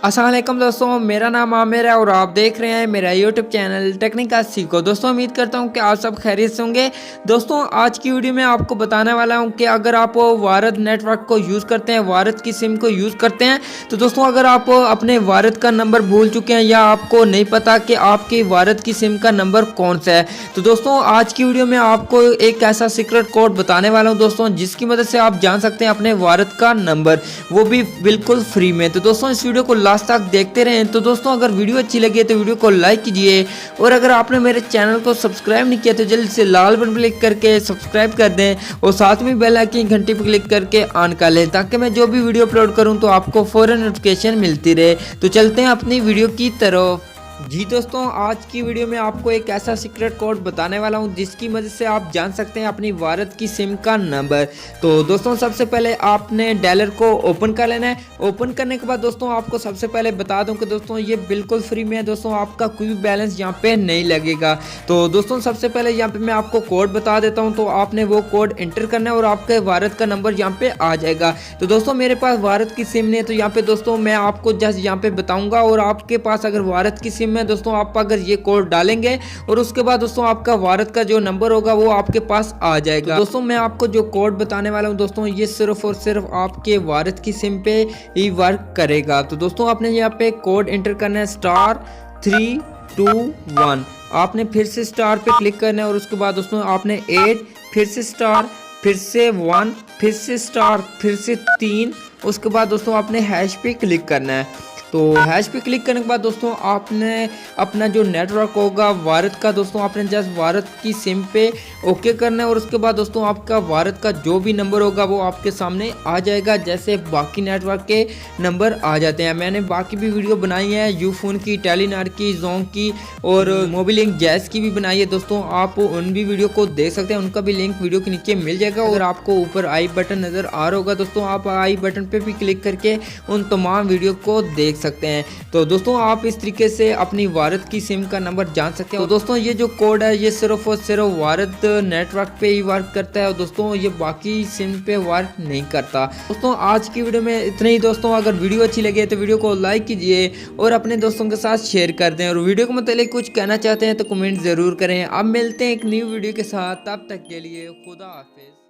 अस्सलाम वालेकुम दोस्तों, मेरा नाम आमिर है और आप देख रहे हैं मेरा यूट्यूब चैनल टेक्निकल सीखो। दोस्तों उम्मीद करता हूं कि आप सब खैरियत से होंगे। दोस्तों आज की वीडियो में आपको बताने वाला हूं कि अगर आप भारत नेटवर्क को यूज़ करते हैं, भारत की सिम को यूज़ करते हैं, तो दोस्तों अगर आप अपने भारत का नंबर भूल चुके हैं या आपको नहीं पता कि आपके भारत की सिम का नंबर कौन सा है, तो दोस्तों आज की वीडियो में आपको एक ऐसा सीक्रेट कोड बताने वाला हूँ दोस्तों, जिसकी मदद से आप जान सकते हैं अपने भारत का नंबर, वो भी बिल्कुल फ्री में। तो दोस्तों इस वीडियो को लास्ट तक देखते रहें। तो दोस्तों अगर वीडियो अच्छी लगी तो वीडियो को लाइक कीजिए और अगर आपने मेरे चैनल को सब्सक्राइब नहीं किया तो जल्दी से लाल बटन क्लिक करके सब्सक्राइब कर दें और साथ में बेल आइकन घंटी पर क्लिक करके ऑन कर लें, ताकि मैं जो भी वीडियो अपलोड करूं तो आपको फौरन नोटिफिकेशन मिलती रहे। तो चलते हैं अपनी वीडियो की तरफ। जी दोस्तों आज की वीडियो में आपको एक ऐसा सीक्रेट कोड बताने वाला हूं, जिसकी मदद से आप जान सकते हैं अपनी भारत की सिम का नंबर। तो दोस्तों सबसे पहले आपने डायलर को ओपन कर लेना है। ओपन करने के बाद दोस्तों आपको सबसे पहले बता दूं कि दोस्तों ये बिल्कुल फ्री में है दोस्तों, आपका कोई भी बैलेंस यहाँ पे नहीं लगेगा। तो दोस्तों सबसे पहले यहाँ पे मैं आपको कोड बता देता हूँ, तो आपने वो कोड एंटर करना है और आपके भारत का नंबर यहाँ पे आ जाएगा। तो दोस्तों मेरे पास भारत की सिम नहीं है, तो यहाँ पे दोस्तों मैं आपको जस्ट यहाँ पे बताऊंगा, और आपके पास अगर भारत की सिम में दोस्तों आप अगर ये कोड डालेंगे और उसके बाद दोस्तों आपका भारत का जो नंबर होगा वो आपके पास आ जाएगा। तो दोस्तों मैं आपको जो कोड बताने वाला हूँ दोस्तों, ये सिर्फ और सिर्फ आपके भारत की सिम पे ही वर्क करेगा। तो दोस्तों आपने यहाँ पे कोड एंटर करना है *321। आपने फिर से स्टार पे क्लिक करना है और उसके बाद दोस्तों आपने 8 फिर से स्टार फिर से 1 फिर से स्टार फिर से 3, उसके बाद दोस्तों आपने हैश पे क्लिक करना है। तो हैश पे क्लिक करने के बाद दोस्तों आपने अपना जो नेटवर्क होगा भारत का दोस्तों आपने जस्ट भारत की सिम पे ओके करना है और उसके बाद दोस्तों आपका भारत का जो भी नंबर होगा वो आपके सामने आ जाएगा, जैसे बाकी नेटवर्क के नंबर आ जाते हैं। मैंने बाकी भी वीडियो बनाई है, यूफोन की, टेलीनार की, जोंग की और मोबिलिंक जैस की भी बनाई है दोस्तों, आप उन भी वीडियो को देख सकते हैं, उनका भी लिंक वीडियो के नीचे मिल जाएगा। अगर आपको ऊपर आई बटन नज़र आ रहा होगा दोस्तों, आप आई बटन पे भी क्लिक करके उन तमाम वीडियो को देख सकते हैं। तो दोस्तों आप इस तरीके से अपनी भारत की सिम का नंबर जान सकते हैं। तो दोस्तों ये जो कोड है ये सिर्फ और सिर्फ भारत नेटवर्क पे ही वर्क करता है और दोस्तों ये बाकी सिम पे वर्क नहीं करता। दोस्तों आज की वीडियो में इतना ही दोस्तों, अगर वीडियो अच्छी लगे तो वीडियो को लाइक कीजिए और अपने दोस्तों के साथ शेयर कर दें, और वीडियो को मतलब कुछ कहना चाहते हैं तो कमेंट जरूर करें। अब मिलते हैं एक न्यू वीडियो के साथ, तब तक के लिए खुदा हाफिज।